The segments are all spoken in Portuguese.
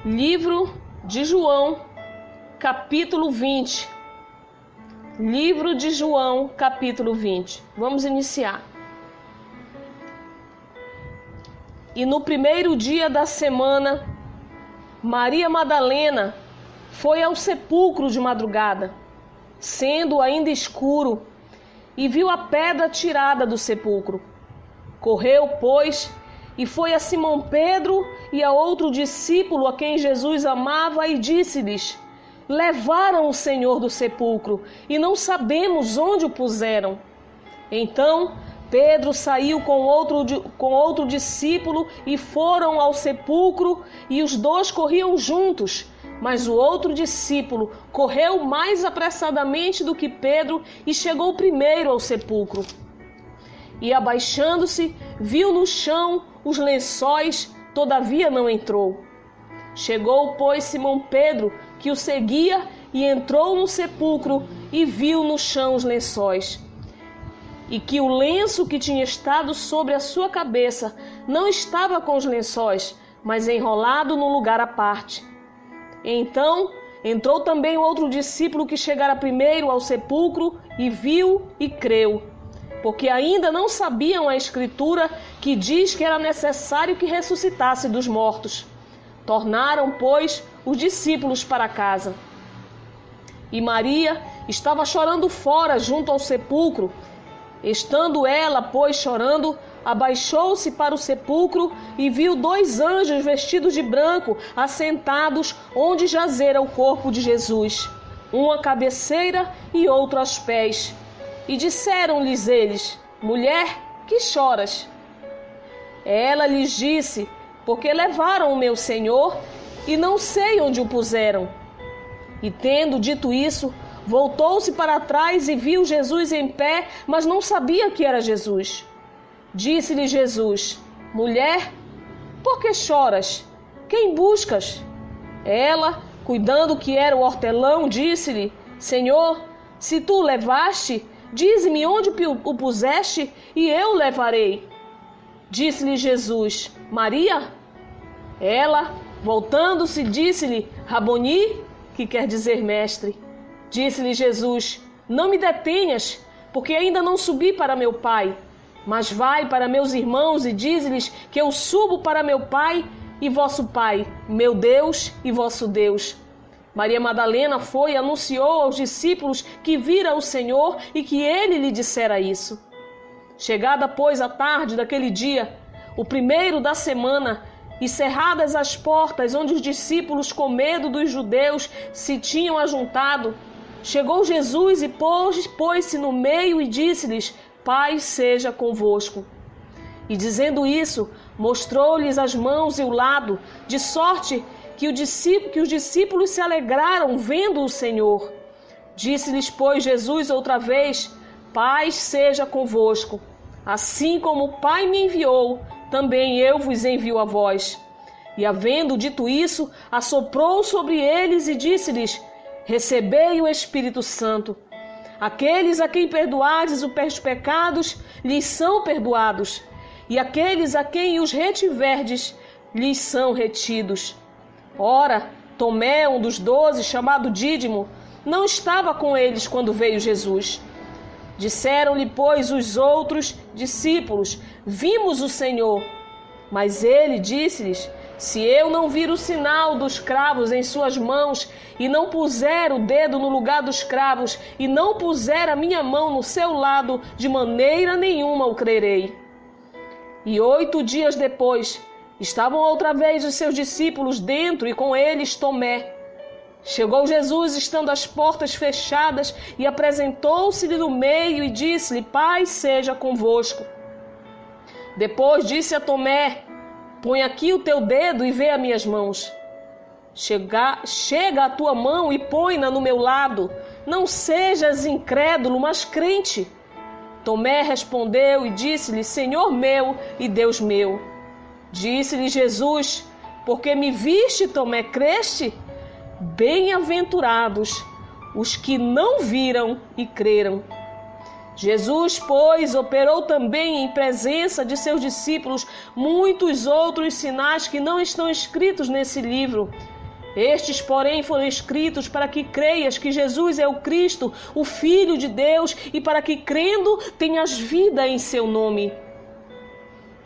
Livro de João, capítulo 20. Livro de João, capítulo 20. Vamos iniciar. E no primeiro dia da semana, Maria Madalena foi ao sepulcro de madrugada, sendo ainda escuro, e viu a pedra tirada do sepulcro. Correu, pois, e foi a Simão Pedro e a outro discípulo a quem Jesus amava e disse-lhes: levaram o Senhor do sepulcro e não sabemos onde o puseram. Então Pedro saiu com outro discípulo e foram ao sepulcro, e os dois corriam juntos. Mas o outro discípulo correu mais apressadamente do que Pedro e chegou primeiro ao sepulcro. E abaixando-se, viu no chão os lençóis, todavia não entrou. Chegou, pois, Simão Pedro, que o seguia, e entrou no sepulcro e viu no chão os lençóis. E que o lenço que tinha estado sobre a sua cabeça não estava com os lençóis, mas enrolado num lugar à parte. Então entrou também o outro discípulo que chegara primeiro ao sepulcro e viu e creu, porque ainda não sabiam a Escritura que diz que era necessário que ressuscitasse dos mortos. Tornaram, pois, os discípulos para casa. E Maria estava chorando fora, junto ao sepulcro. Estando ela, pois, chorando, abaixou-se para o sepulcro e viu dois anjos vestidos de branco, assentados onde jazera o corpo de Jesus, um à cabeceira e outro aos pés. E disseram-lhes eles: mulher, que choras? Ela lhes disse: porque levaram o meu Senhor e não sei onde o puseram. E tendo dito isso, voltou-se para trás e viu Jesus em pé, mas não sabia que era Jesus. Disse-lhe Jesus: mulher, por que choras? Quem buscas? Ela, cuidando que era o hortelão, disse-lhe: Senhor, se tu o levaste, dize-me onde o puseste, e eu o levarei. Disse-lhe Jesus: Maria? Ela, voltando-se, disse-lhe: Raboni, que quer dizer mestre. Disse-lhe Jesus: não me detenhas, porque ainda não subi para meu Pai. Mas vai para meus irmãos e dize-lhes que eu subo para meu Pai e vosso Pai, meu Deus e vosso Deus. Maria Madalena foi e anunciou aos discípulos que vira o Senhor e que ele lhe dissera isso. Chegada, pois, a tarde daquele dia, o primeiro da semana, e cerradas as portas onde os discípulos, com medo dos judeus, se tinham ajuntado, chegou Jesus e pôs-se no meio e disse-lhes: paz seja convosco. E dizendo isso, mostrou-lhes as mãos e o lado, de sorte que os discípulos se alegraram vendo o Senhor. Disse-lhes, pois, Jesus outra vez: paz seja convosco. Assim como o Pai me enviou, também eu vos envio a vós. E havendo dito isso, assoprou sobre eles e disse-lhes: recebei o Espírito Santo. Aqueles a quem perdoardes os pecados, lhes são perdoados. E aqueles a quem os retiverdes, lhes são retidos. Ora, Tomé, um dos 12, chamado Dídimo, não estava com eles quando veio Jesus. Disseram-lhe, pois, os outros discípulos: vimos o Senhor. Mas ele disse-lhes: se eu não vir o sinal dos cravos em suas mãos, e não puser o dedo no lugar dos cravos, e não puser a minha mão no seu lado, de maneira nenhuma o crerei. E 8 dias depois, estavam outra vez os seus discípulos dentro, e com eles Tomé. Chegou Jesus, estando as portas fechadas, e apresentou-se-lhe no meio, e disse-lhe: paz seja convosco. Depois disse a Tomé: põe aqui o teu dedo e vê as minhas mãos. Chega a tua mão e põe-na no meu lado. Não sejas incrédulo, mas crente. Tomé respondeu e disse-lhe: Senhor meu e Deus meu. Disse-lhe Jesus: porque me viste, Tomé, creste? Bem-aventurados os que não viram e creram. Jesus, pois, operou também em presença de seus discípulos muitos outros sinais que não estão escritos nesse livro, Estes, porém, foram escritos para que creias que Jesus é o Cristo, o Filho de Deus, e para que, crendo, tenhas vida em seu nome.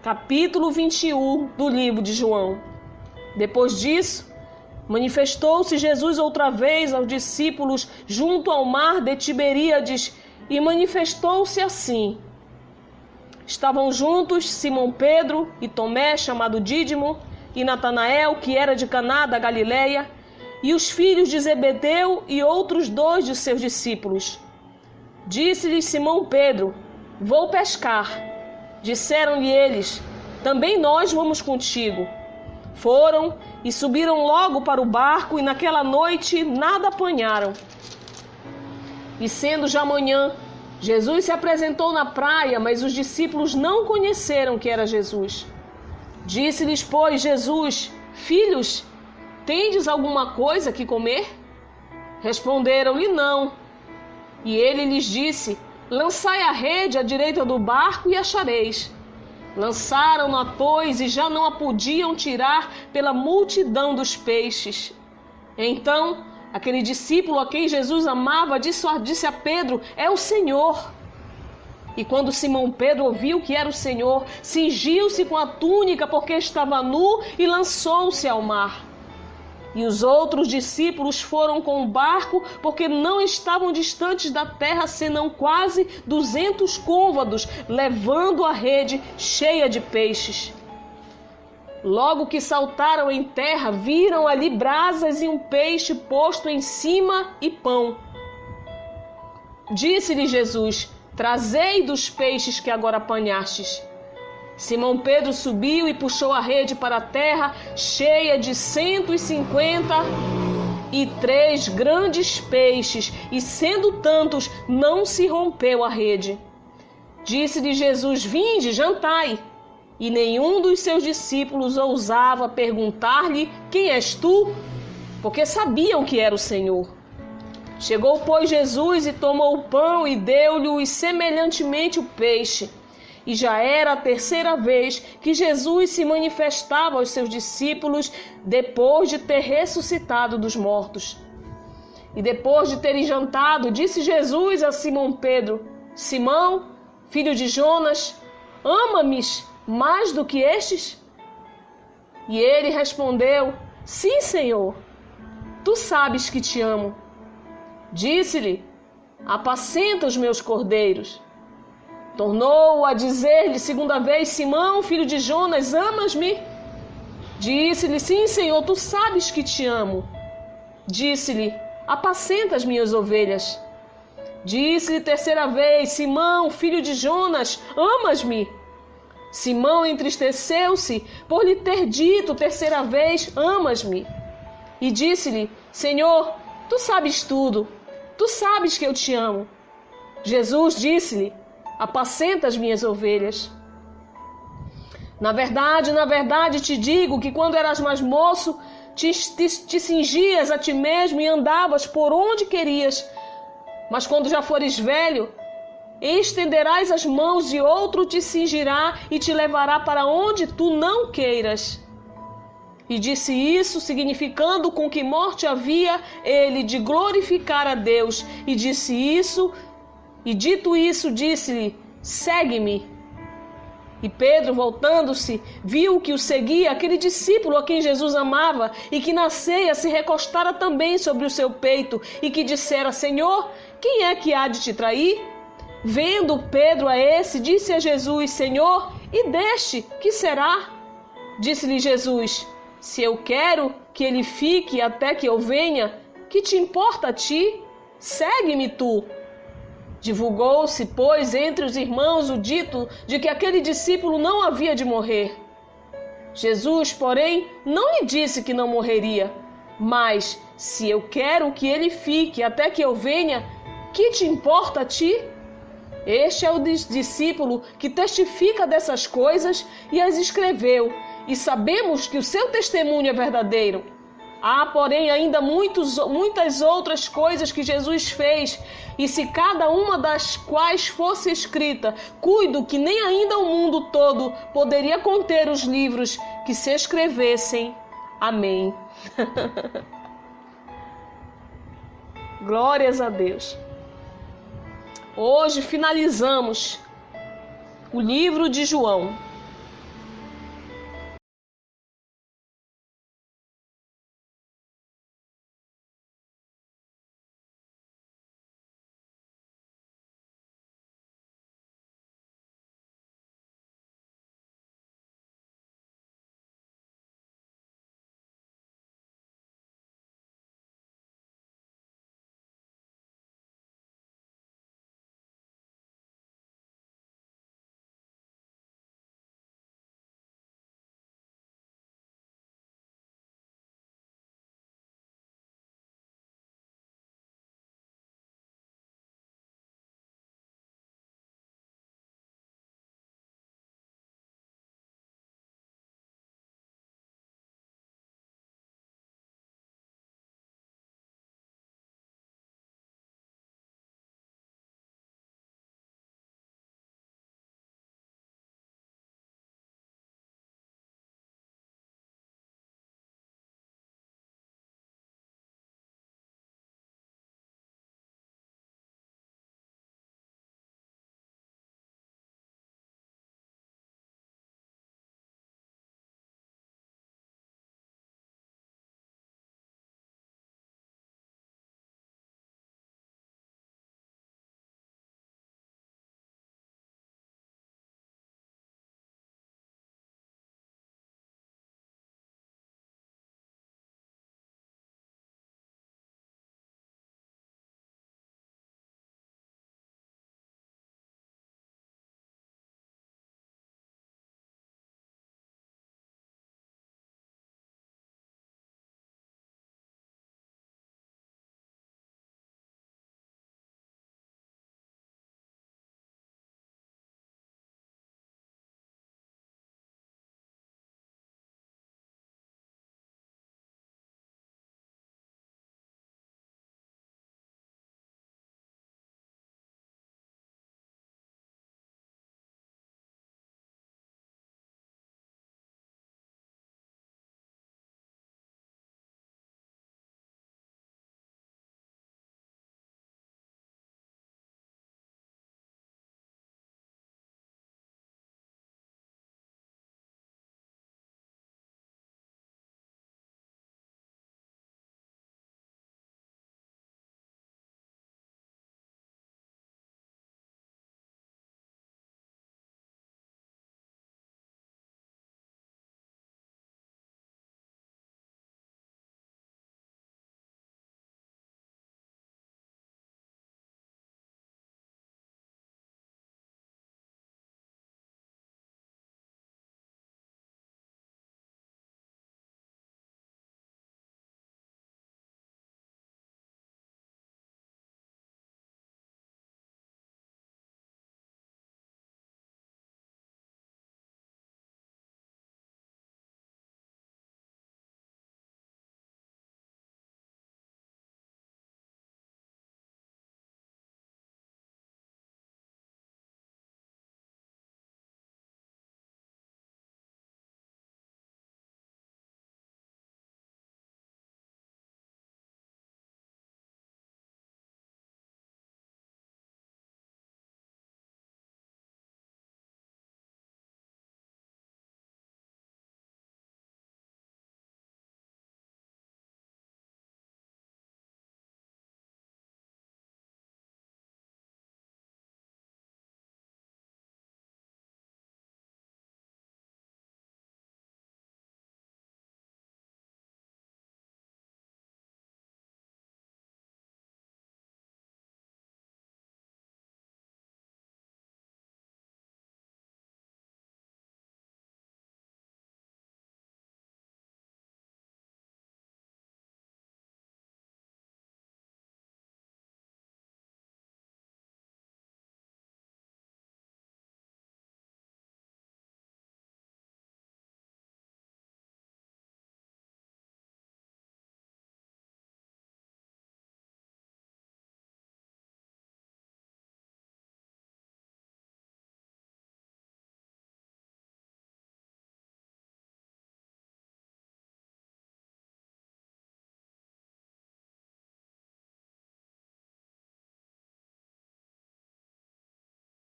Capítulo 21 do livro de João. Depois disso, manifestou-se Jesus outra vez aos discípulos junto ao mar de Tiberíades, e manifestou-se assim. Estavam juntos Simão Pedro e Tomé, chamado Dídimo, e Natanael, que era de Caná da Galileia, e os filhos de Zebedeu e outros 2 de seus discípulos. Disse-lhes Simão Pedro: vou pescar. Disseram-lhe eles: também nós vamos contigo. Foram e subiram logo para o barco, e naquela noite nada apanharam. E sendo já manhã, Jesus se apresentou na praia, mas os discípulos não conheceram que era Jesus. Disse-lhes, pois, Jesus: filhos, tendes alguma coisa que comer? Responderam-lhe, não. E ele lhes disse: lançai a rede à direita do barco e achareis. Lançaram-na, pois, e já não a podiam tirar pela multidão dos peixes. Então, aquele discípulo a quem Jesus amava disse a Pedro: é o Senhor. E quando Simão Pedro ouviu que era o Senhor, cingiu-se com a túnica porque estava nu e lançou-se ao mar. E os outros discípulos foram com o barco porque não estavam distantes da terra senão quase 200 côvados, levando a rede cheia de peixes. Logo que saltaram em terra, viram ali brasas e um peixe posto em cima e pão. Disse-lhe Jesus: trazei dos peixes que agora apanhastes. Simão Pedro subiu e puxou a rede para a terra, cheia de 153 grandes peixes, e sendo tantos, não se rompeu a rede. Disse-lhe Jesus: vinde, jantai. E nenhum dos seus discípulos ousava perguntar-lhe: quem és tu? Porque sabiam que era o Senhor. Chegou, pois, Jesus e tomou o pão e deu-lhe semelhantemente o peixe. E já era a 3ª vez que Jesus se manifestava aos seus discípulos depois de ter ressuscitado dos mortos. E depois de terem jantado, disse Jesus a Simão Pedro: Simão, filho de Jonas, ama-me mais do que estes? E ele respondeu: sim, Senhor, tu sabes que te amo. Disse-lhe: apacenta os meus cordeiros. Tornou a dizer-lhe 2ª vez: Simão, filho de Jonas, amas-me? Disse-lhe: sim, Senhor, tu sabes que te amo. Disse-lhe: apacenta as minhas ovelhas. Disse-lhe 3ª vez: Simão, filho de Jonas, amas-me? Simão entristeceu-se por lhe ter dito 3ª vez: amas-me? E disse-lhe: Senhor, tu sabes tudo, tu sabes que eu te amo. Jesus disse-lhe: apacenta as minhas ovelhas. Na verdade te digo que quando eras mais moço, te cingias a ti mesmo e andavas por onde querias. Mas quando já fores velho, estenderás as mãos e outro te cingirá e te levará para onde tu não queiras. E disse isso, significando com que morte havia ele de glorificar a Deus. E dito isso, disse-lhe: segue-me. E Pedro, voltando-se, viu que o seguia aquele discípulo a quem Jesus amava, e que na ceia se recostara também sobre o seu peito, e que dissera: Senhor, quem é que há de te trair? Vendo Pedro a esse, disse a Jesus: Senhor, e deste, que será? Disse-lhe Jesus: se eu quero que ele fique até que eu venha, que te importa a ti? Segue-me tu. Divulgou-se, pois, entre os irmãos o dito de que aquele discípulo não havia de morrer. Jesus, porém, não lhe disse que não morreria, mas, se eu quero que ele fique até que eu venha, que te importa a ti? Este é o discípulo que testifica dessas coisas e as escreveu, e sabemos que o seu testemunho é verdadeiro. Há, porém, ainda muitas outras coisas que Jesus fez, e se cada uma das quais fosse escrita, cuido que nem ainda o mundo todo poderia conter os livros que se escrevessem. Amém. Glórias a Deus. Hoje finalizamos o livro de João.